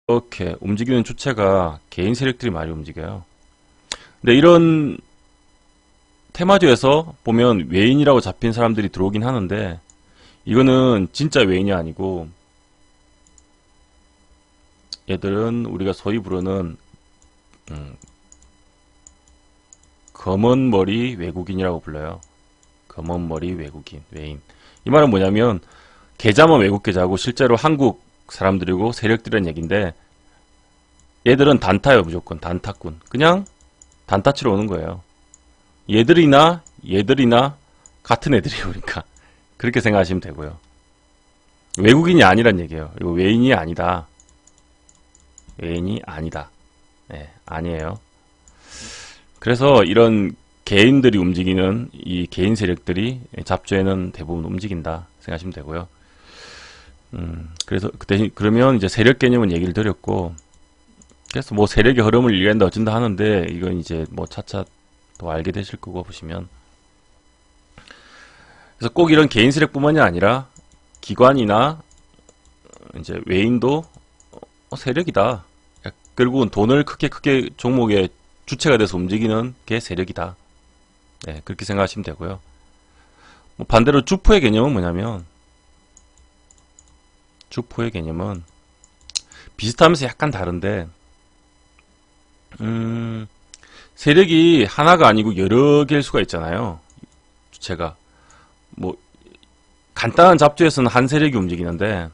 이렇게 움직이는 주체가 개인 세력들이 많이 움직여요. 근데 이런 테마주에서 보면 외인이라고 잡힌 사람들이 들어오긴 하는데 이거는 진짜 외인이 아니고 얘들은 우리가 소위 부르는 검은 머리 외국인이라고 불러요. 검은 머리 외국인, 외인. 이 말은 뭐냐면 계좌만 외국 계좌고 실제로 한국 사람들이고 세력들이란 얘기인데 얘들은 단타예요. 무조건 단타꾼. 그냥 단타 치러 오는 거예요. 얘들이나 같은 애들이에요. 그러니까 그렇게 생각하시면 되고요. 외국인이 아니란 얘기예요. 이거 외인이 아니다. 외인이 아니다. 네, 아니에요. 그래서 이런 개인들이 움직이는 이 개인 세력들이 잡주에는 대부분 움직인다 생각하시면 되고요. 그래서 그러면 이제 세력 개념은 얘기를 드렸고, 그래서 뭐 세력의 흐름을 이해한다 어쩐다 하는데 이건 이제 뭐 차차 또 알게 되실 거고 보시면. 그래서 꼭 이런 개인 세력뿐만이 아니라 기관이나 이제 외인도 세력이다. 결국은 돈을 크게 종목의 주체가 돼서 움직이는 게 세력이다. 네, 그렇게 생각하시면 되고요. 뭐 반대로 주포의 개념은 뭐냐면, 주포의 개념은 비슷하면서 약간 다른데, 세력이 하나가 아니고 여러 개일 수가 있잖아요. 주체가. 뭐, 간단한 잡주에서는 한 세력이 움직이는데,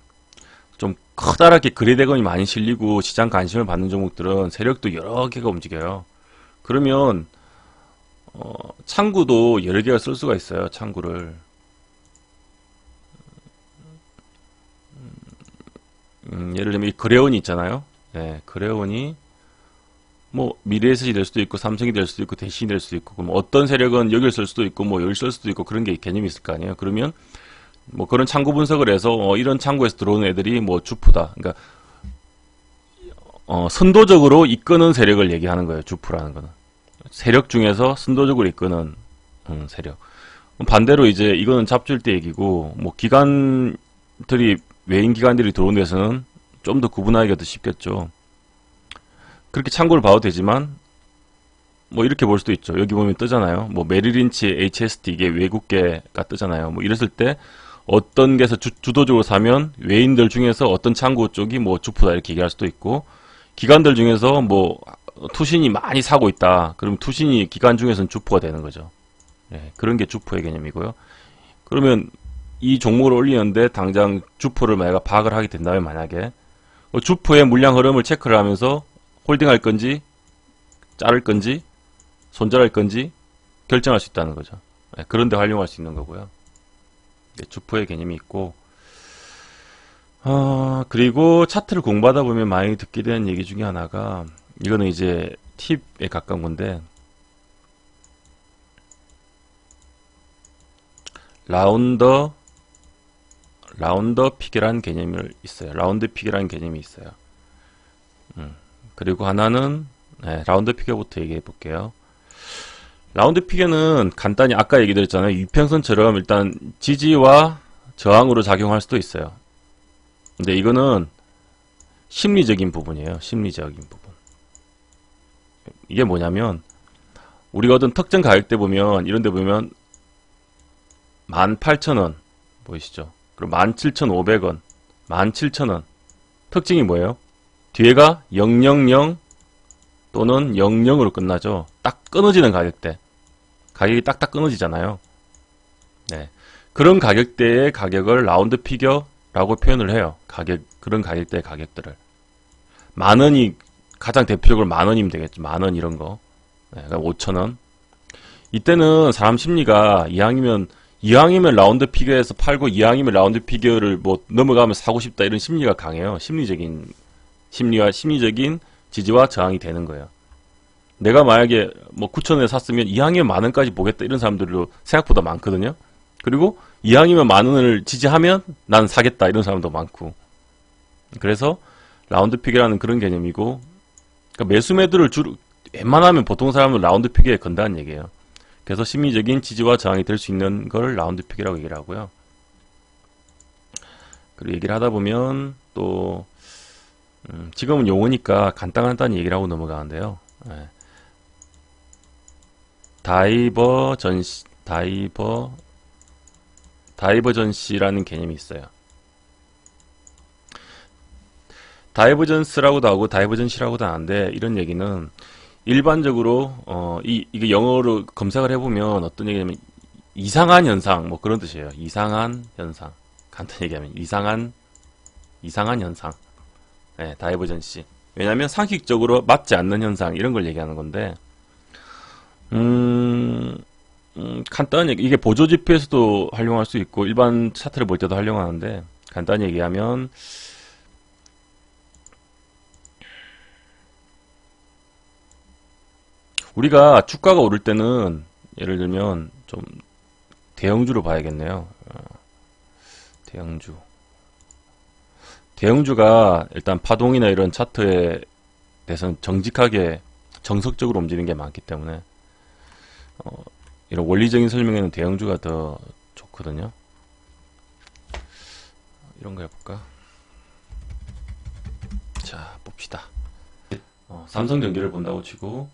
좀 커다랗게 거래대금이 많이 실리고 시장 관심을 받는 종목들은 세력도 여러 개가 움직여요. 그러면 창구도 여러 개가 쓸 수가 있어요. 창구를 예를 들면 이 거래원이 있잖아요. 네, 거래원이 뭐 미래에셋이 될 수도 있고 삼성이 될 수도 있고 대신이 될 수도 있고, 그럼 어떤 세력은 여기를 쓸 수도 있고 뭐 여기를 쓸 수도 있고 그런 게 개념이 있을 거 아니에요. 그러면 뭐 그런 창구 분석을 해서 이런 창구에서 들어오는 애들이 뭐 주포다. 그러니까 선도적으로 이끄는 세력을 얘기하는 거예요. 주포라는 거는 세력 중에서 선도적으로 이끄는 세력. 반대로 이제 이거는 잡주일 때 얘기고, 뭐 기관들이 외인 기관들이 들어온 데서는 좀 더 구분하기가 더 쉽겠죠. 그렇게 참고를 봐도 되지만 뭐 이렇게 볼 수도 있죠. 여기 보면 뜨잖아요. 뭐 메릴린치 HST 이게 외국계가 뜨잖아요. 뭐 이랬을 때 어떤 게서 주도적으로 사면 외인들 중에서 어떤 창구 쪽이 뭐 주포다 이렇게 얘기할 수도 있고, 기관들 중에서 뭐 투신이 많이 사고 있다. 그럼 투신이 기관 중에서는 주포가 되는 거죠. 예, 그런 게 주포의 개념이고요. 그러면 이 종목을 올리는데 당장 주포를 내가 파악을 하게 된다면 만약에 주포의 물량 흐름을 체크를 하면서 홀딩할 건지 자를 건지 손절할 건지 결정할 수 있다는 거죠. 예, 그런데 활용할 수 있는 거고요. 주포의 개념이 있고, 그리고 차트를 공부하다 보면 많이 듣게 되는 얘기 중에 하나가, 이거는 이제 팁에 가까운 건데, 라운더 픽이라는 개념이 있어요. 라운드 픽이라는 개념이 있어요. 그리고 하나는 라운드 픽에부터 얘기해 볼게요. 라운드 픽에는 간단히 아까 얘기 드렸잖아요. 이평선처럼 일단 지지와 저항으로 작용할 수도 있어요. 근데 이거는 심리적인 부분이에요. 심리적인 부분. 이게 뭐냐면 우리가 어떤 특정 가격대 보면 이런 데 보면 18,000원 보이시죠? 그리고 17,500원, 17,000원. 특징이 뭐예요? 뒤에가 000 또는 00으로 끝나죠. 딱 끊어지는 가격대. 가격이 딱딱 끊어지잖아요. 네. 그런 가격대의 가격을 라운드 피겨라고 표현을 해요. 그런 가격대의 가격들을. 만 원이 가장 대표적으로 만 원이면 되겠죠. 만 원 이런 거. 네, 5,000원. 이때는 사람 심리가 이왕이면 라운드 피겨에서 팔고 이왕이면 라운드 피겨를 뭐 넘어가면 사고 싶다 이런 심리가 강해요. 심리적인 지지와 저항이 되는 거예요. 내가 만약에 뭐 9,000원에 샀으면 이왕이면 만 원까지 보겠다 이런 사람들도 생각보다 많거든요. 그리고 이왕이면 만 원을 지지하면 난 사겠다 이런 사람도 많고. 그래서 라운드 픽이라는 그런 개념이고, 그러니까 매수 매도를 웬만하면 보통 사람은 라운드 픽에 건다는 얘기예요. 그래서 심리적인 지지와 저항이 될 수 있는 걸 라운드 픽이라고 얘기를 하고요. 그리고 얘기를 하다 보면 또 지금은 용어니까 간단간단히 얘기를 하고 넘어가는데요. 예. 다이버전시라는 개념이 있어요. 다이버전스라고도 하고 다이버전시라고도 하는데, 이런 얘기는 일반적으로 이게 영어로 검색을 해보면 어떤 얘기냐면 이상한 현상 뭐 그런 뜻이에요. 이상한 현상. 간단히 얘기하면 이상한 현상. 네, 다이버전시. 왜냐하면 상식적으로 맞지 않는 현상 이런 걸 얘기하는 건데, 간단히 이게 보조 지표에서도 활용할 수 있고 일반 차트를 볼 때도 활용하는데, 간단히 얘기하면 우리가 주가가 오를 때는 예를 들면 좀 대형주로 봐야겠네요. 대형주가 일단 파동이나 이런 차트에 대해서는 정직하게 정석적으로 움직이는 게 많기 때문에 이런 원리적인 설명에는 대형주가 더 좋거든요. 이런 거 해볼까? 자, 봅시다. 삼성전기를 본다고 치고,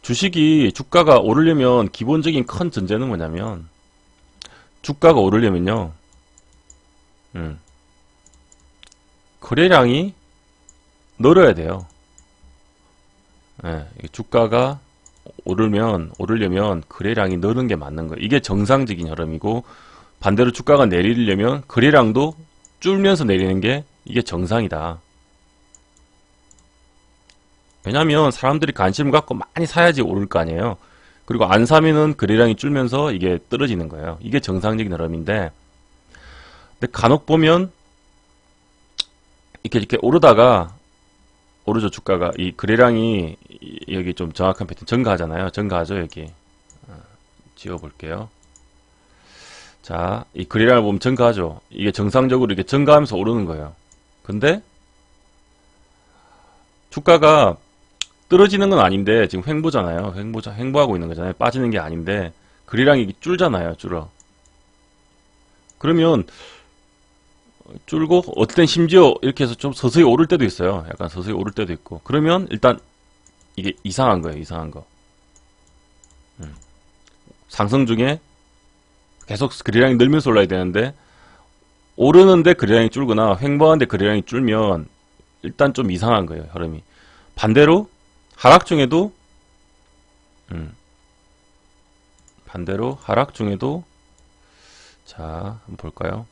주식이 주가가 오르려면 기본적인 큰 전제는 뭐냐면, 주가가 오르려면요, 거래량이 늘어야 돼요. 예, 주가가 오르려면 거래량이 늘는 게 맞는 거예요. 이게 정상적인 흐름이고, 반대로 주가가 내리려면 거래량도 줄면서 내리는 게 이게 정상이다. 왜냐면 사람들이 관심을 갖고 많이 사야지 오를 거 아니에요. 그리고 안 사면은 거래량이 줄면서 이게 떨어지는 거예요. 이게 정상적인 흐름인데, 근데 간혹 보면 이렇게 오르다가 오르죠. 주가가 이 거래량이 여기 좀 정확한 패턴 증가하잖아요. 증가하죠. 여기 지워볼게요. 자, 이 거래량을 보면 증가하죠. 이게 정상적으로 이렇게 증가하면서 오르는 거예요. 근데 주가가 떨어지는 건 아닌데 지금 횡보잖아요. 횡보하고 있는 거잖아요. 빠지는 게 아닌데 거래량이 줄잖아요. 줄어. 그러면 줄고 어떨 땐 심지어 이렇게 해서 좀 서서히 오를 때도 있어요. 약간 서서히 오를 때도 있고. 그러면 일단 이게 이상한 거예요. 이상한 거. 상승 중에 계속 거래량이 늘면서 올라야 되는데 오르는데 거래량이 줄거나 횡보하는데 거래량이 줄면 일단 좀 이상한 거예요. 흐름이. 반대로 하락 중에도 자, 한번 볼까요?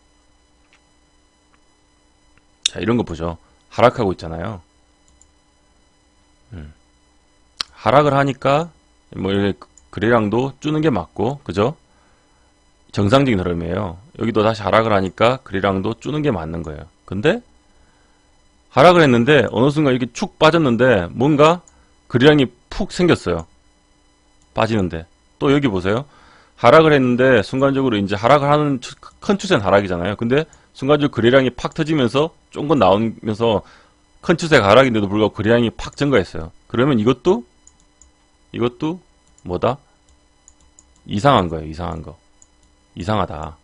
자, 이런 거 보죠. 하락하고 있잖아요. 하락을 하니까 뭐 이렇게 거래량도 주는 게 맞고, 그죠? 정상적인 흐름이에요. 여기도 다시 하락을 하니까 거래량도 주는 게 맞는 거예요. 근데 하락을 했는데 어느 순간 이렇게 축 빠졌는데 뭔가 거래량이 푹 생겼어요. 빠지는데. 또 여기 보세요. 하락을 했는데 순간적으로 이제 하락을 하는 큰 추세는 하락이잖아요. 근데 순간적으로 거래량이 팍 터지면서 쫑긋 나오면서 큰 추세가 하락인데도 불구하고 거래량이 팍 증가했어요. 그러면 이것도 뭐다? 이상한 거예요. 이상한 거. 이상하다.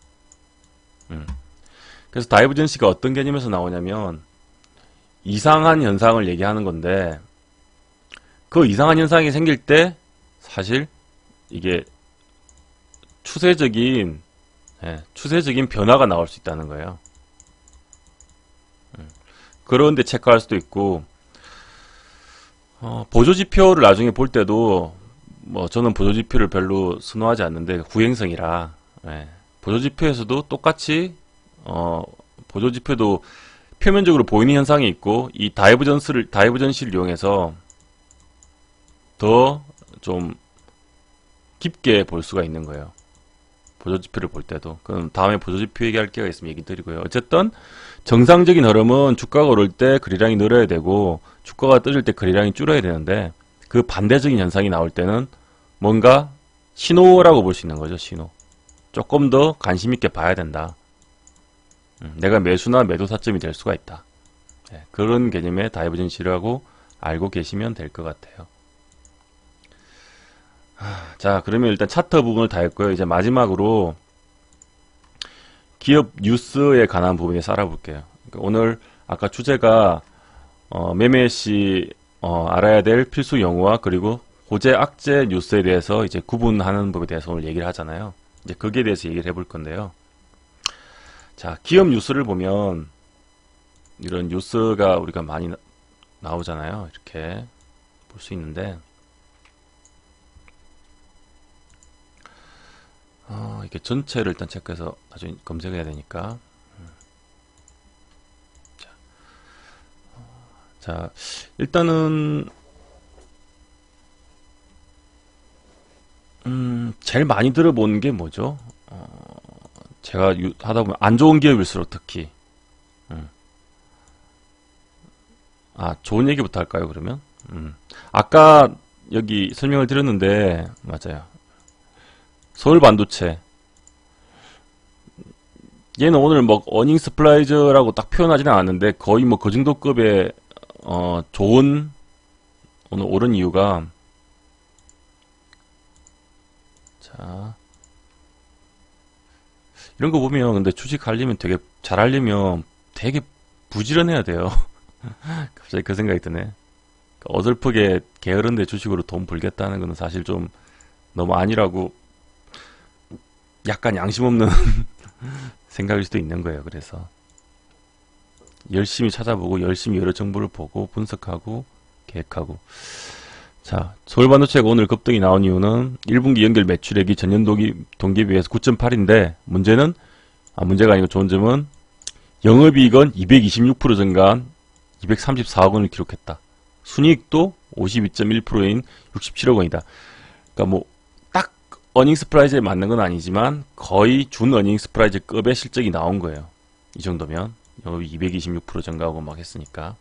그래서 다이버전시가 어떤 개념에서 나오냐면 이상한 현상을 얘기하는 건데, 그 이상한 현상이 생길 때 사실 이게 추세적인 변화가 나올 수 있다는 거예요. 그런데 체크할 수도 있고, 보조지표를 나중에 볼 때도 뭐 저는 보조지표를 별로 선호하지 않는데 구행성이라, 보조지표에서도 똑같이 보조지표도 표면적으로 보이는 현상이 있고, 이 다이버전시를 이용해서 더 좀 깊게 볼 수가 있는 거예요. 보조지표를 볼 때도. 그럼 다음에 보조지표 얘기할 기회가 있으면 얘기 드리고요. 어쨌든 정상적인 흐름은 주가가 오를 때 거래량이 늘어야 되고, 주가가 떨어질 때 거래량이 줄어야 되는데, 그 반대적인 현상이 나올 때는 뭔가 신호라고 볼 수 있는 거죠. 신호. 조금 더 관심 있게 봐야 된다. 내가 매수나 매도 타점이 될 수가 있다. 그런 개념의 다이버전시라고 알고 계시면 될 것 같아요. 자, 그러면 일단 차트 부분을 다 했고요. 이제 마지막으로 기업 뉴스에 관한 부분에 알아볼게요. 그러니까 오늘 아까 주제가 매매 시 알아야 될 필수 용어와 그리고 호재, 악재 뉴스에 대해서 이제 구분하는 법에 대해서 오늘 얘기를 하잖아요. 이제 거기에 대해서 얘기를 해볼 건데요. 자, 기업 뉴스를 보면 이런 뉴스가 우리가 많이 나오잖아요. 이렇게 볼 수 있는데 이게 전체를 일단 체크해서 나중에 검색해야 되니까 자, 일단은 제일 많이 들어본 게 뭐죠? 제가 하다 보면 안 좋은 기업일수록 특히 좋은 얘기부터 할까요, 그러면? 아까 여기 설명을 드렸는데 맞아요. 서울 반도체 얘는 오늘 뭐 어닝 스프라이즈라고 딱 표현하지는 않았는데 거의 뭐 그 정도급의 좋은 오늘 오른 이유가 자 이런 거 보면 근데 주식 하려면 되게 잘 하려면 되게 부지런해야 돼요. 갑자기 그 생각이 드네. 어설프게 게으른데 주식으로 돈 벌겠다는 거는 사실 좀 너무 아니라고 약간 양심 없는 생각일 수도 있는 거예요. 그래서 열심히 찾아보고 열심히 여러 정보를 보고 분석하고 계획하고 자, 서울반도체가 오늘 급등이 나온 이유는 1분기 연결 매출액이 전년 동기에 비해서 9.8인데 문제는 문제가 아니고 좋은 점은 영업이익은 226% 증가한 234억 원을 기록했다. 순이익도 52.1%인 67억 원이다. 그러니까 뭐 딱 어닝스 프라이즈에 맞는 건 아니지만 거의 준 어닝스 프라이즈급의 실적이 나온 거예요. 이 정도면 영업이 226% 증가하고 막 했으니까.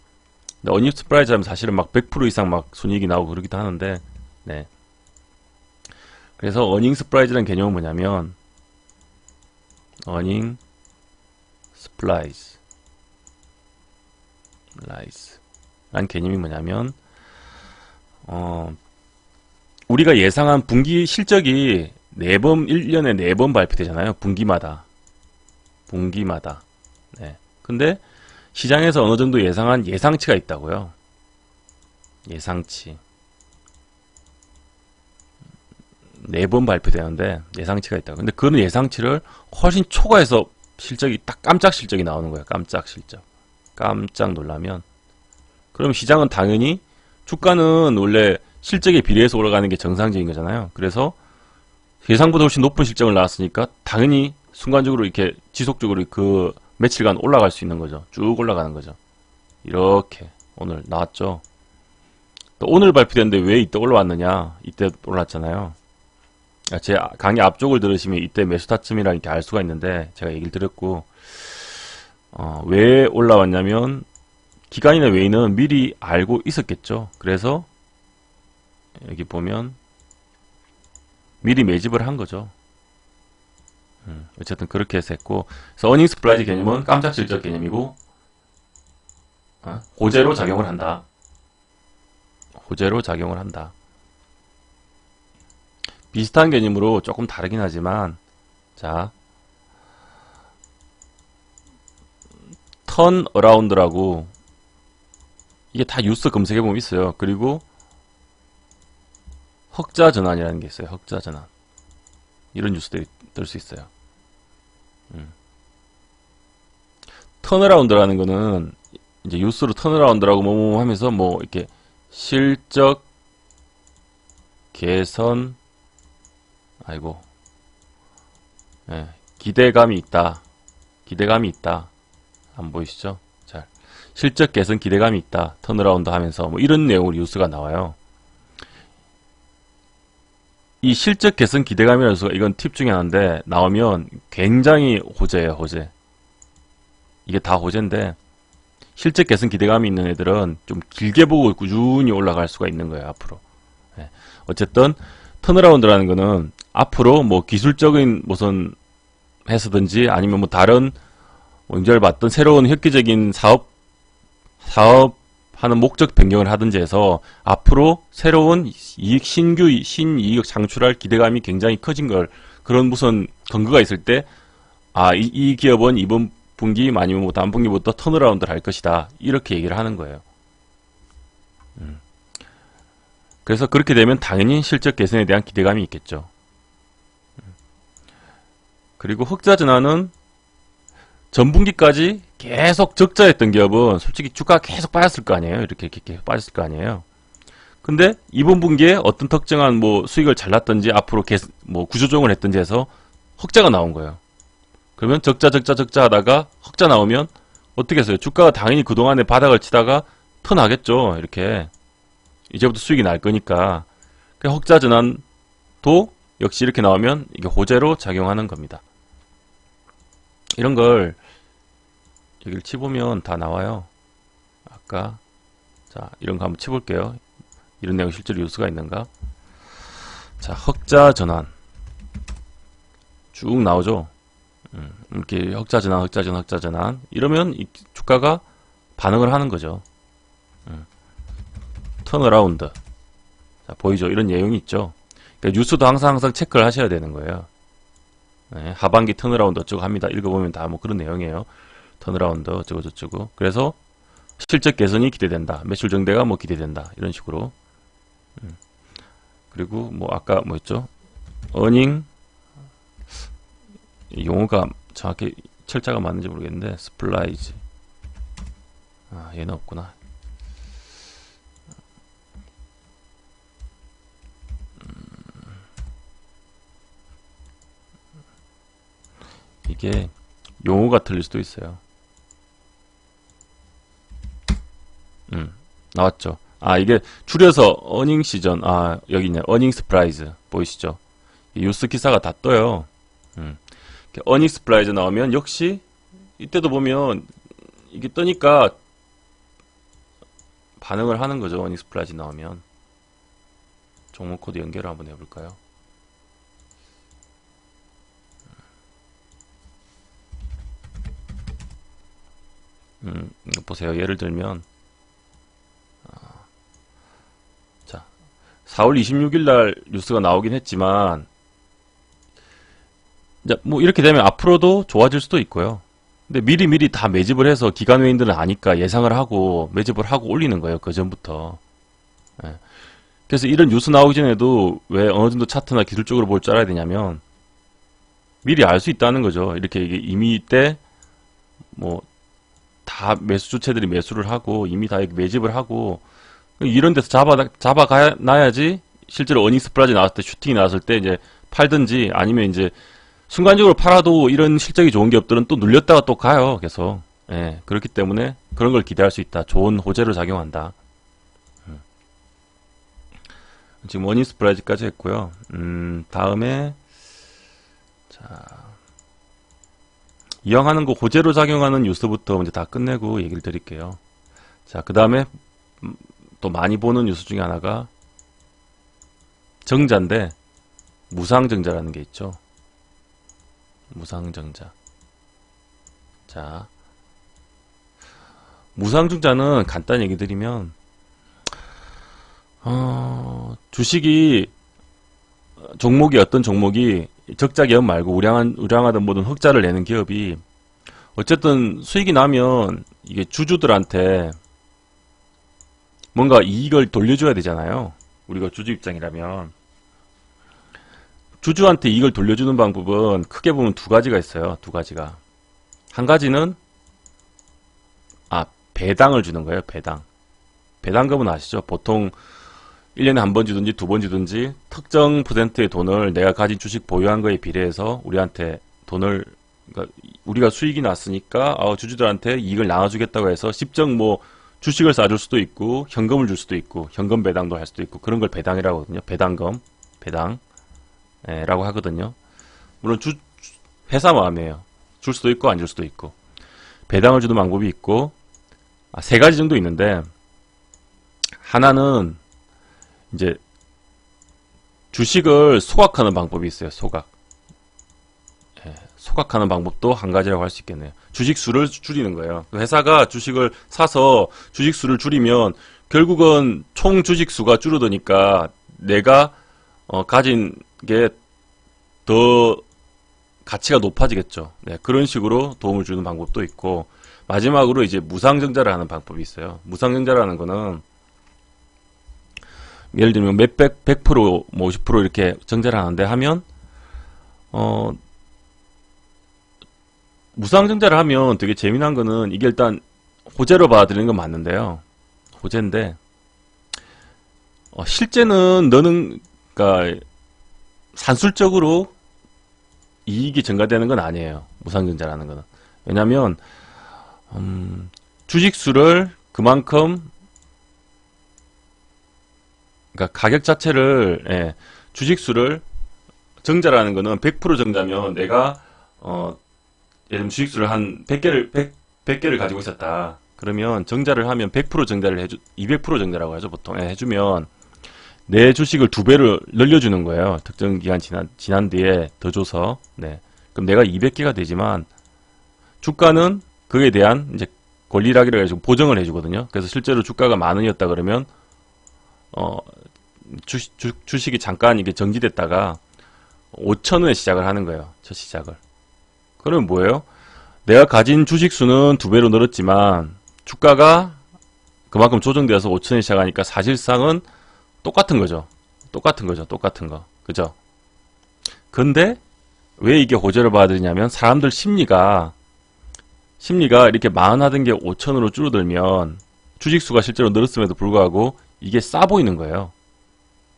근데 어닝스 프라이즈 하면 사실은 막 100% 이상 막 순이익이 나오고 그러기도 하는데 네. 그래서 어닝스 프라이즈라는 개념은 뭐냐면 어닝 스플라이즈 라는 개념이 뭐냐면 우리가 예상한 분기 실적이 1년에 4번 발표되잖아요. 분기마다. 네. 근데 시장에서 어느 정도 예상한 예상치가 있다고요. 예상치. 4번 발표되는데 예상치가 있다고. 근데 그런 예상치를 훨씬 초과해서 실적이 딱 깜짝 실적이 나오는 거예요. 깜짝 실적. 깜짝 놀라면 그럼 시장은 당연히 주가는 원래 실적에 비례해서 올라가는 게 정상적인 거잖아요. 그래서 예상보다 훨씬 높은 실적을 나왔으니까 당연히 순간적으로 이렇게 지속적으로 그 며칠간 올라갈 수 있는 거죠. 쭉 올라가는 거죠. 이렇게 오늘 나왔죠. 또 오늘 발표됐는데 왜 이때 올라왔느냐? 이때 올랐잖아요. 제 강의 앞쪽을 들으시면 이때 매수 타점이라 이렇게 알 수가 있는데 제가 얘기를 드렸고 왜 올라왔냐면 기관이나 외인은 미리 알고 있었겠죠. 그래서 여기 보면 미리 매집을 한 거죠. 어쨌든 그렇게 해서 했고 그래서 어닝 스플라이즈 개념은 깜짝 실적 개념이고 호재로 작용을 한다. 호재로 작용을 한다. 비슷한 개념으로 조금 다르긴 하지만 자 턴 어라운드라고 이게 다 뉴스 검색해보면 있어요. 그리고 흑자 전환이라는 게 있어요. 흑자 전환. 이런 뉴스들이 뜰 수 있어요. 턴어라운드라는 거는 이제 뉴스로 턴어라운드라고 뭐 하면서 뭐 이렇게 실적 개선 기대감이 있다. 기대감이 있다. 안 보이시죠? 잘. 실적 개선 기대감이 있다. 턴어라운드 하면서 뭐 이런 내용으로 뉴스가 나와요. 이 실적 개선 기대감이라는 수가 이건 팁 중에 하나인데 나오면 굉장히 호재예요. 호재. 이게 다 호재인데 실적 개선 기대감이 있는 애들은 좀 길게 보고 꾸준히 올라갈 수가 있는 거예요. 앞으로. 네. 어쨌든 턴어라운드라는 거는 앞으로 뭐 기술적인 무슨 해서든지 아니면 뭐 다른 인재를 받던 새로운 획기적인 사업하는 목적 변경을 하든지 해서 앞으로 새로운 신이익 창출할 기대감이 굉장히 커진 걸 그런 무슨 근거가 있을 때 이 기업은 이번 분기 아니면 뭐 다음 분기부터 턴어라운드를 할 것이다. 이렇게 얘기를 하는 거예요. 그래서 그렇게 되면 당연히 실적 개선에 대한 기대감이 있겠죠. 그리고 흑자 전환은 전분기까지 계속 적자였던 기업은 솔직히 주가가 계속 빠졌을 거 아니에요. 이렇게 계속 빠졌을 거 아니에요. 근데 이번 분기에 어떤 특정한 뭐 수익을 잘 났든지 앞으로 뭐 구조조정을 했든지 해서 흑자가 나온 거예요. 그러면 적자 하다가 흑자 나오면 어떻게 했어요? 주가가 당연히 그동안에 바닥을 치다가 턴하겠죠. 이렇게 이제부터 수익이 날 거니까. 흑자 전환도 역시 이렇게 나오면 이게 호재로 작용하는 겁니다. 이런 걸 여기를 치보면 다 나와요. 아까 자 이런 거 한번 치볼게요. 이런 내용 실제로 뉴스가 있는가? 자 흑자 전환 쭉 나오죠. 이렇게 흑자 전환 이러면 이 주가가 반응을 하는 거죠. 턴어라운드 자 보이죠? 이런 내용이 있죠. 그러니까 뉴스도 항상 체크를 하셔야 되는 거예요. 네, 하반기 턴어라운드 어쩌고 합니다. 읽어보면 다 뭐 그런 내용이에요. 턴어라운드 어쩌고 저쩌고. 그래서 실적 개선이 기대된다. 매출 증대가 뭐 기대된다. 이런 식으로. 그리고 뭐 아까 뭐였죠? 어닝 용어가 정확히 철자가 맞는지 모르겠는데 스플라이즈 얘는 없구나. 이게 용어가 틀릴 수도 있어요. 나왔죠. 이게 줄여서 어닝 시전. 여기 있네. 어닝 스프라이즈 보이시죠? 뉴스 기사가 다 떠요. 어닝 스프라이즈 나오면 역시 이때도 보면 이게 뜨니까 반응을 하는 거죠. 어닝 스프라이즈 나오면. 종목 코드 연결을 한번 해볼까요? 보세요. 예를 들면 자 4월 26일 날 뉴스가 나오긴 했지만 뭐 이렇게 되면 앞으로도 좋아질 수도 있고요. 근데 미리 다 매집을 해서 기관 외인들은 아니까 예상을 하고 매집을 하고 올리는 거예요. 그 전부터. 그래서 이런 뉴스 나오기 전에도 왜 어느 정도 차트나 기술적으로 볼 줄 알아야 되냐면 미리 알 수 있다는 거죠. 이렇게 이미 때 뭐 다 매수 주체들이 매수를 하고 이미 다 매집을 하고 이런 데서 잡아놔야지 실제로 어닝 스프라이즈 나왔을 때 슈팅이 나왔을 때 이제 팔든지 아니면 이제 순간적으로 팔아도 이런 실적이 좋은 기업들은 또 눌렸다가 또 가요. 계속. 그렇기 때문에 그런 걸 기대할 수 있다. 좋은 호재로 작용한다. 지금 어닝 스프라이즈까지 했고요. 다음에 자 이왕하는 거 호재로 작용하는 뉴스부터 이제 다 끝내고 얘기를 드릴게요. 자, 그 다음에 또 많이 보는 뉴스 중에 하나가 정자인데 무상정자라는 게 있죠. 무상정자. 자, 무상증자는 간단히 얘기 드리면 주식이 종목이 어떤 종목이 적자 기업 말고 우량하든 뭐든 흑자를 내는 기업이 어쨌든 수익이 나면 이게 주주들한테 뭔가 이익을 돌려줘야 되잖아요. 우리가 주주 입장이라면 주주한테 이익을 돌려주는 방법은 크게 보면 두 가지가 있어요. 두 가지가. 한 가지는 배당을 주는 거예요. 배당. 배당금은 아시죠? 보통 1년에 한 번 주든지 두 번 주든지 특정 퍼센트의 돈을 내가 가진 주식 보유한 거에 비례해서 우리한테 돈을 그러니까 우리가 수익이 났으니까 주주들한테 이익을 나눠주겠다고 해서 십정 뭐 주식을 싸줄 수도 있고 현금을 줄 수도 있고 현금 배당도 할 수도 있고 그런 걸 배당이라고 하거든요. 배당금, 배당 라고 하거든요. 물론 회사 마음이에요. 줄 수도 있고 안 줄 수도 있고 배당을 주는 방법이 있고 세 가지 정도 있는데 하나는 이제 주식을 소각하는 방법이 있어요. 소각. 소각하는 방법도 한 가지라고 할 수 있겠네요. 주식 수를 줄이는 거예요. 회사가 주식을 사서 주식 수를 줄이면 결국은 총 주식 수가 줄어드니까 내가 가진 게 더 가치가 높아지겠죠. 네, 그런 식으로 도움을 주는 방법도 있고, 마지막으로 이제 무상증자를 하는 방법이 있어요. 무상증자라는 거는 예를 들면 몇백, 100%, 뭐 50% 이렇게 증자를 하는데 하면 무상증자를 하면 되게 재미난 거는 이게 일단 호재로 받아들이는 건 맞는데요. 호재인데 실제는 너는 그러니까 산술적으로 이익이 증가되는 건 아니에요. 무상증자라는 거는. 왜냐면 주식수를 그만큼 그러니까 가격 자체를 주식수를 증자라는 거는 100% 증자면 내가 예를 들면 주식수를 한 100개를 가지고 있었다. 그러면 증자를 하면 100% 증자를 200% 증자라고 하죠. 보통 해주면 내 주식을 2배로 늘려주는 거예요. 특정 기간 지난 뒤에 더 줘서. 네. 그럼 내가 200개가 되지만 주가는 그에 대한 이제 권리락이라고 해서 보정을 해주거든요. 그래서 실제로 주가가 10,000원이었다 그러면 주식이 잠깐 이게 정지됐다가 5,000원에 시작을 하는 거예요. 첫 시작을. 그러면 뭐예요? 내가 가진 주식 수는 2배로 늘었지만 주가가 그만큼 조정되어서 5,000원에 시작하니까 사실상은 똑같은 거죠. 똑같은 거. 그죠? 근데 왜 이게 호재를 받아들이냐면 사람들 심리가 이렇게 10,000원 하던 게 5,000원으로 줄어들면 주식수가 실제로 늘었음에도 불구하고 이게 싸 보이는 거예요.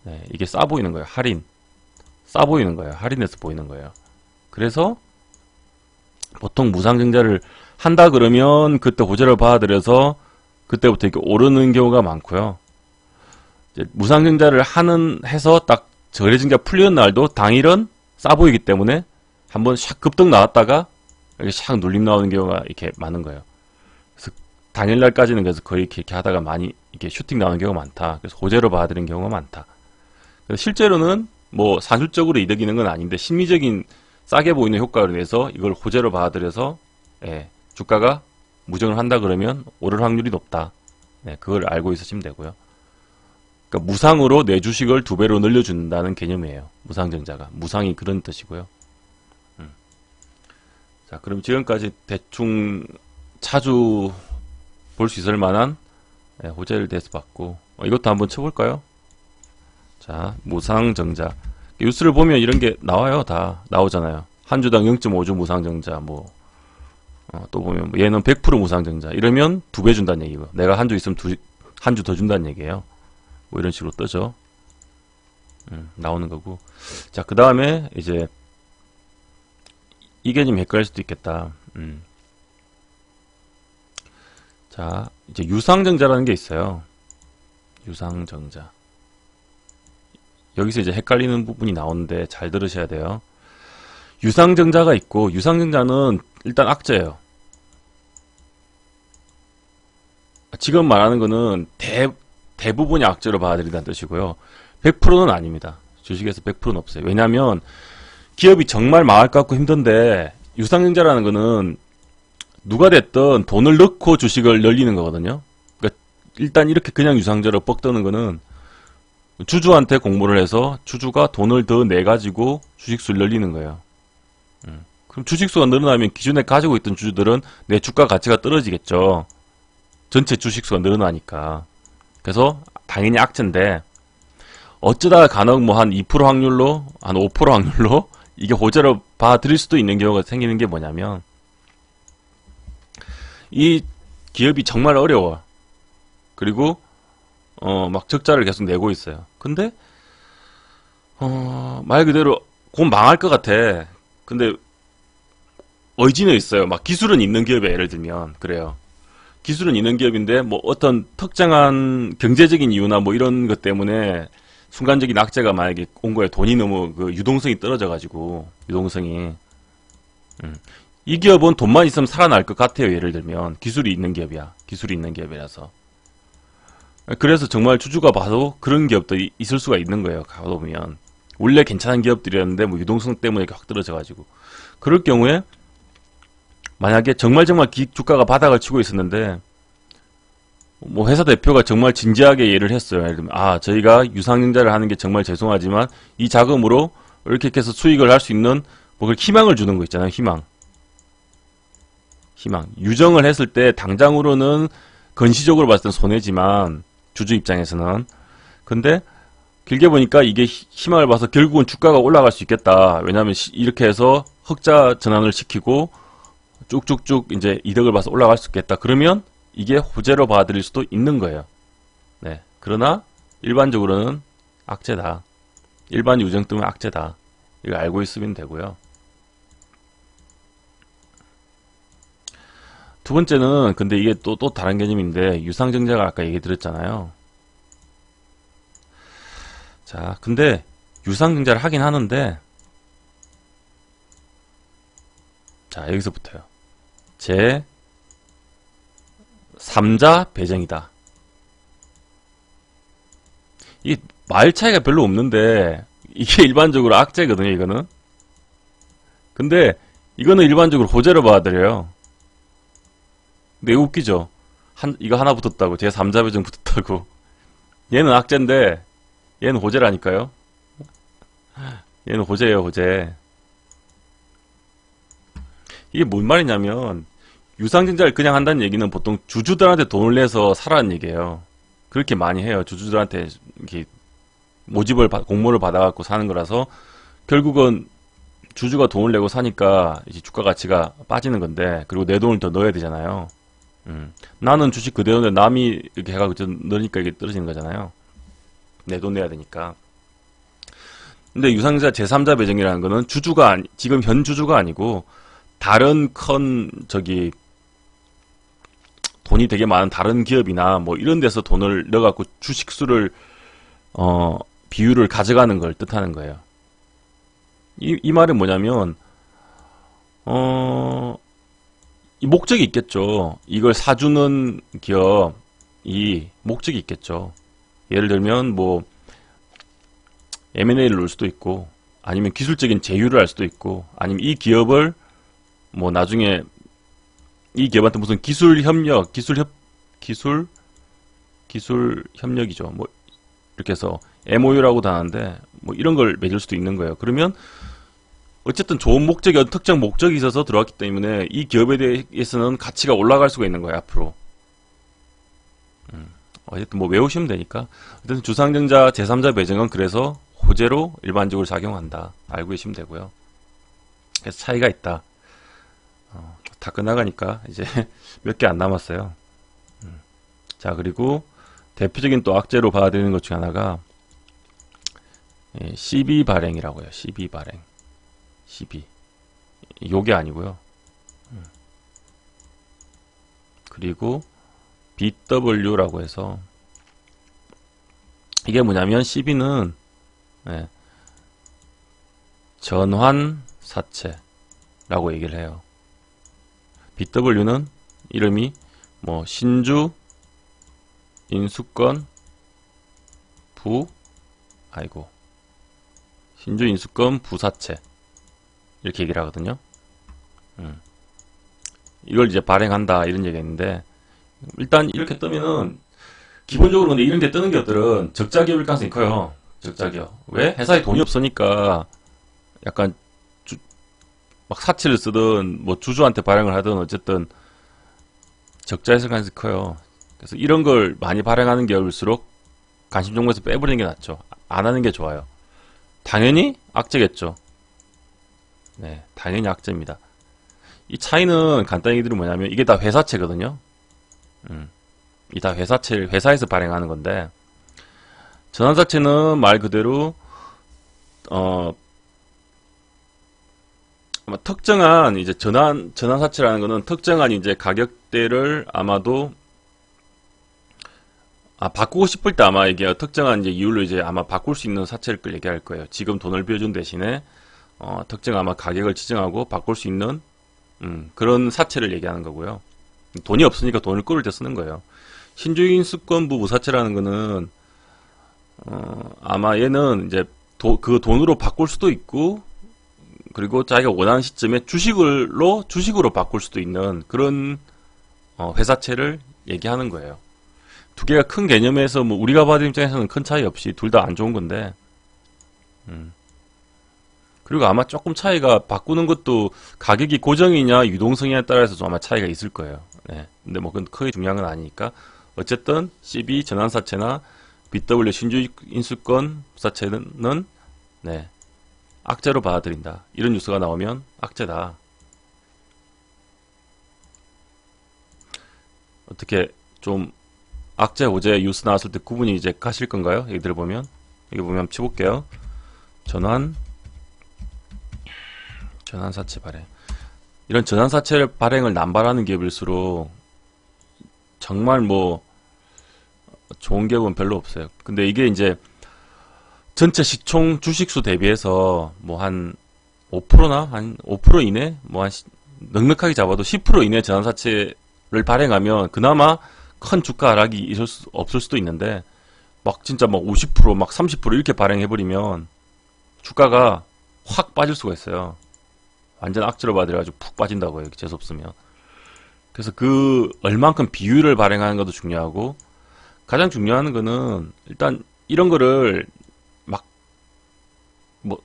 네, 이게 싸 보이는 거예요. 싸 보이는 거예요. 할인해서 보이는 거예요. 그래서 보통 무상증자를 한다 그러면 그때 호재를 받아들여서 그때부터 이렇게 오르는 경우가 많고요. 이제 무상증자를 해서 딱 거래증자 풀리는 날도 당일은 싸 보이기 때문에 한번 샥 급등 나왔다가 이렇게 샥 눌림 나오는 경우가 이렇게 많은 거예요. 그래서 당일날까지는 그래서 거의 이렇게 하다가 많이 이렇게 슈팅 나오는 경우가 많다. 그래서 호재로 받아들이는 경우가 많다. 그래서 실제로는 뭐 사실적으로 이득이는 건 아닌데 심리적인 싸게 보이는 효과를 위해서 이걸 호재로 받아들여서 주가가 무정을 한다 그러면 오를 확률이 높다. 그걸 알고 있으시면 되고요. 그러니까 무상으로 내 주식을 2배로 늘려준다는 개념이에요. 무상증자가. 무상이 그런 뜻이고요. 자, 그럼 지금까지 대충 자주 볼 수 있을 만한 호재를 대해서 봤고 이것도 한번 쳐볼까요? 자, 무상증자. 뉴스를 보면 이런 게 나와요. 다 나오잖아요. 한 주당 0.5주 무상증자 또 보면 얘는 100% 무상증자 이러면 2배 준다는 얘기고 내가 한 주 있으면 한 주 더 준다는 얘기예요. 뭐 이런 식으로 뜨죠. 나오는 거고. 자, 그 다음에 이제 이 개념이 헷갈릴 수도 있겠다. 자, 이제 유상증자라는 게 있어요. 유상증자. 여기서 이제 헷갈리는 부분이 나오는데 잘 들으셔야 돼요. 유상증자가 있고 유상증자는 일단 악재예요. 지금 말하는 거는 대부분이 악재로 받아들인다는 뜻이고요. 100%는 아닙니다. 주식에서 100%는 없어요. 왜냐하면 기업이 정말 망할 것 같고 힘든데 유상증자라는 거는 누가 됐든 돈을 넣고 주식을 늘리는 거거든요. 그러니까 일단 이렇게 그냥 유상증자로 뻑 뜨는 거는 주주한테 공모를 해서 주주가 돈을 더 내가지고 주식수를 늘리는 거예요. 그럼 주식수가 늘어나면 기존에 가지고 있던 주주들은 내 주가 가치가 떨어지겠죠. 전체 주식수가 늘어나니까. 그래서 당연히 악재인데 어쩌다가 간혹 뭐 한 2% 확률로 한 5% 확률로 이게 호재로 받아들일 수도 있는 경우가 생기는 게 뭐냐면 이 기업이 정말 어려워. 그리고 막 적자를 계속 내고 있어요. 근데 말 그대로 곧 망할 것 같아. 근데 의지는 있어요. 막 기술은 있는 기업에 예를 들면 그래요. 기술은 있는 기업인데 뭐 어떤 특정한 경제적인 이유나 뭐 이런 것 때문에 순간적인 악재가 만약에 온 거예요. 돈이 너무 그 유동성이 떨어져가지고 유동성이 이 기업은 돈만 있으면 살아날 것 같아요. 예를 들면 기술이 있는 기업이야. 기술이 있는 기업이라서. 그래서 정말 주주가 봐도 그런 기업도 있을 수가 있는 거예요. 가보면 원래 괜찮은 기업들이었는데 뭐 유동성 때문에 확 떨어져가지고 그럴 경우에 만약에 정말 주가가 바닥을 치고 있었는데 뭐 회사 대표가 정말 진지하게 얘기를 했어요. 예를 들면 저희가 유상증자를 하는 게 정말 죄송하지만 이 자금으로 이렇게 해서 수익을 할 수 있는 뭐 희망을 주는 거 있잖아요. 희망. 유정을 했을 때 당장으로는 건시적으로 봤을 땐 손해지만 주주 입장에서는. 근데 길게 보니까 이게 희망을 봐서 결국은 주가가 올라갈 수 있겠다. 왜냐하면 이렇게 해서 흑자 전환을 시키고 쭉쭉쭉 이제 이득을 봐서 올라갈 수 있겠다. 그러면 이게 호재로 봐드릴 수도 있는 거예요. 네. 그러나 일반적으로는 악재다. 일반 유정 때문에 악재다. 이거 알고 있으면 되고요. 두 번째는 근데 이게 또 다른 개념인데 유상증자가 아까 얘기 드렸잖아요. 자, 근데 유상증자를 하긴 하는데 자, 여기서부터요. 제 3자 배정이다. 이 말 차이가 별로 없는데 이게 일반적으로 악재거든요, 이거는. 근데 이거는 일반적으로 호재로 봐드려요. 근데 이거 웃기죠? 이거 하나 붙었다고, 제 3자 배정 붙었다고. 얘는 악재인데 얘는 호재라니까요. 얘는 호재예요, 호재. 이게 뭔 말이냐면 유상증자를 그냥 한다는 얘기는 보통 주주들한테 돈을 내서 사라는 얘기예요. 그렇게 많이 해요. 주주들한테 이렇게 공모를 받아갖고 사는 거라서 결국은 주주가 돈을 내고 사니까 이제 주가 가치가 빠지는 건데, 그리고 내 돈을 더 넣어야 되잖아요. 나는 주식 그대로인데 남이 이렇게 해가지고 넣으니까 이게 떨어지는 거잖아요. 내 돈 내야 되니까. 근데 유상증자 제3자 배정이라는 거는 지금 현 주주가 아니고 다른 돈이 되게 많은 다른 기업이나 뭐 이런 데서 돈을 넣어갖고 주식수를 비율을 가져가는 걸 뜻하는 거예요. 이 말은 뭐냐면 이 목적이 있겠죠. 이걸 사주는 기업이 목적이 있겠죠. 예를 들면 뭐 M&A를 넣을 수도 있고, 아니면 기술적인 제휴를 할 수도 있고, 아니면 이 기업을 뭐 나중에 이 기업한테 무슨 기술 협력이죠. 뭐 이렇게 해서 MOU라고도 하는데 뭐 이런 걸 맺을 수도 있는 거예요. 그러면 어쨌든 좋은 목적이, 특정 목적이 있어서 들어왔기 때문에 이 기업에 대해서는 가치가 올라갈 수가 있는 거예요, 앞으로. 어쨌든 뭐 외우시면 되니까. 어쨌든 주상증자 제3자 배정은 그래서 호재로 일반적으로 작용한다. 알고 계시면 되고요. 그래서 차이가 있다. 다 끝나가니까 이제 몇 개 안 남았어요. 자, 그리고 대표적인 또 악재로 봐야 되는 것 중에 하나가 CB 발행이라고 해요. CB 발행. CB. 요게 아니고요. 그리고 BW라고 해서 이게 뭐냐면 CB는 전환 사채라고 얘기를 해요. BW는 이름이 뭐 신주 인수권 신주 인수권 부사채 이렇게 얘기를 하거든요. 이걸 이제 발행한다 이런 얘기가 있는데, 일단 이렇게 뜨면은 기본적으로 근데 이런 데 뜨는 기업들은 적자 기업일 가능성이 커요. 적자 기업. 왜? 회사에 돈이 없으니까 약간 막 사채를 쓰든 뭐 주주한테 발행을 하든 어쨌든 적자였을 가능성이 커요. 그래서 이런 걸 많이 발행하는 기업일수록 관심 정보에서 빼버리는 게 낫죠. 안 하는 게 좋아요. 당연히 악재겠죠. 네, 당연히 악재입니다. 이 차이는 간단히 얘기 드리면 뭐냐면 이게 다 회사채거든요. 이 다 회사에서 발행하는 건데, 전환사채는 말 그대로 아마 특정한 이제 전환사채라는 거는 특정한 이제 가격대를 아마도 바꾸고 싶을 때 아마 이게 특정한 이제 이율로 이제 아마 바꿀 수 있는 사채를 얘기할 거예요. 지금 돈을 빌려준 대신에 특정 아마 가격을 지정하고 바꿀 수 있는 그런 사채를 얘기하는 거고요. 돈이 없으니까 돈을 끌을 때 쓰는 거예요. 신주인수권부 무사채라는 거는 아마 얘는 이제 그 돈으로 바꿀 수도 있고, 그리고 자기가 원하는 시점에 주식으로 바꿀 수도 있는 그런 회사채를 얘기하는 거예요. 두 개가 큰 개념에서 뭐 우리가 받은 입장에서는 큰 차이 없이 둘 다 안 좋은 건데, 그리고 아마 조금 차이가 바꾸는 것도 가격이 고정이냐 유동성이냐에 따라서 좀 아마 차이가 있을 거예요. 네. 근데 뭐 그건 크게 중요한 건 아니니까. 어쨌든 CB 전환사채나 BW 신주 인수권 사채는 네. 악재로 받아들인다. 이런 뉴스가 나오면 악재다. 어떻게 좀 악재 호재 뉴스 나왔을 때 구분이 이제 가실 건가요? 얘기들 보면 여기 보면 한번 쳐볼게요. 전환사채 발행. 이런 전환사채 발행을 남발하는 기업일수록 정말 뭐 좋은 기업은 별로 없어요. 근데 이게 이제 전체 시총 주식수 대비해서 뭐 한 5%나 한 5% 이내 뭐 한 넉넉하게 잡아도 10% 이내 전환사채를 발행하면 그나마 큰 주가 하락이 없을 수도 있는데 막 진짜 막 50%, 막 30% 이렇게 발행해버리면 주가가 확 빠질 수가 있어요. 완전 악재로 받아가지고 푹 빠진다고요. 재수없으면. 그래서 그 얼만큼 비율을 발행하는 것도 중요하고 가장 중요한 거는 일단 이런 거를 막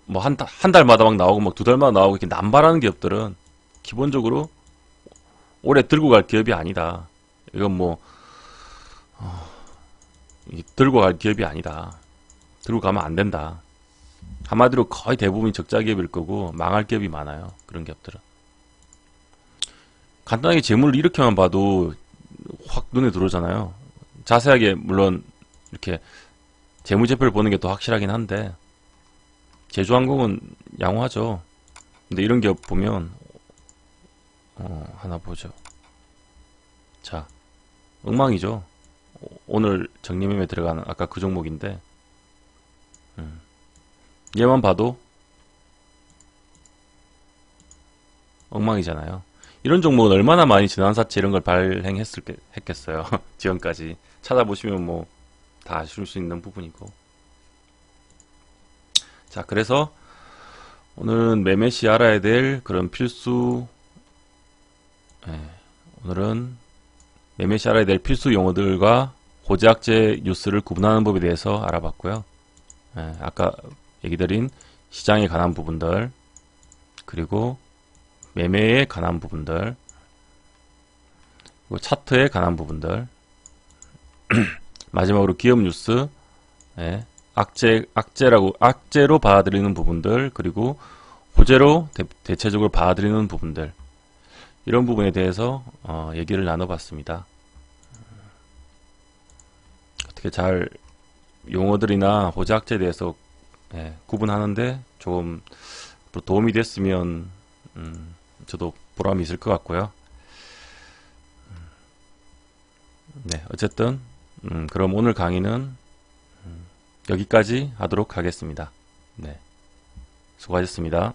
한 달마다 막 나오고 막 두 달마다 나오고 이렇게 남발하는 기업들은 기본적으로 오래 들고 갈 기업이 아니다. 이건 뭐 들고 갈 기업이 아니다. 들고 가면 안 된다. 한마디로 거의 대부분이 적자 기업일 거고 망할 기업이 많아요. 그런 기업들은. 간단하게 재물을 이렇게만 봐도 확 눈에 들어오잖아요. 자세하게 물론 이렇게 재무제표를 보는 게 더 확실하긴 한데 제주항공은 양호하죠. 근데 이런 기업 보면 하나 보죠. 자, 엉망이죠. 오늘 정리매매 들어가는 아까 그 종목인데 얘만 봐도 엉망이잖아요. 이런 종목은 얼마나 많이 전환사채 이런 걸 발행했겠어요. 지금까지 찾아보시면 뭐 다 아실 수 있는 부분이고. 자, 그래서 오늘은 매매 시 알아야 될 그런 필수 오늘은 매매 시 알아야 될 필수 용어들과 호재악재 뉴스를 구분하는 법에 대해서 알아봤고요. 아까 얘기 드린 시장에 관한 부분들, 그리고 매매에 관한 부분들, 그리고 차트에 관한 부분들, 마지막으로 기업 뉴스, 악재로 받아들이는 부분들, 그리고 호재로 대체적으로 받아들이는 부분들, 이런 부분에 대해서 얘기를 나눠봤습니다. 어떻게 잘 용어들이나 호재 악재에 대해서 구분하는데 조금 도움이 됐으면 저도 보람이 있을 것 같고요. 네, 어쨌든 그럼 오늘 강의는 여기까지 하도록 하겠습니다. 네, 수고하셨습니다.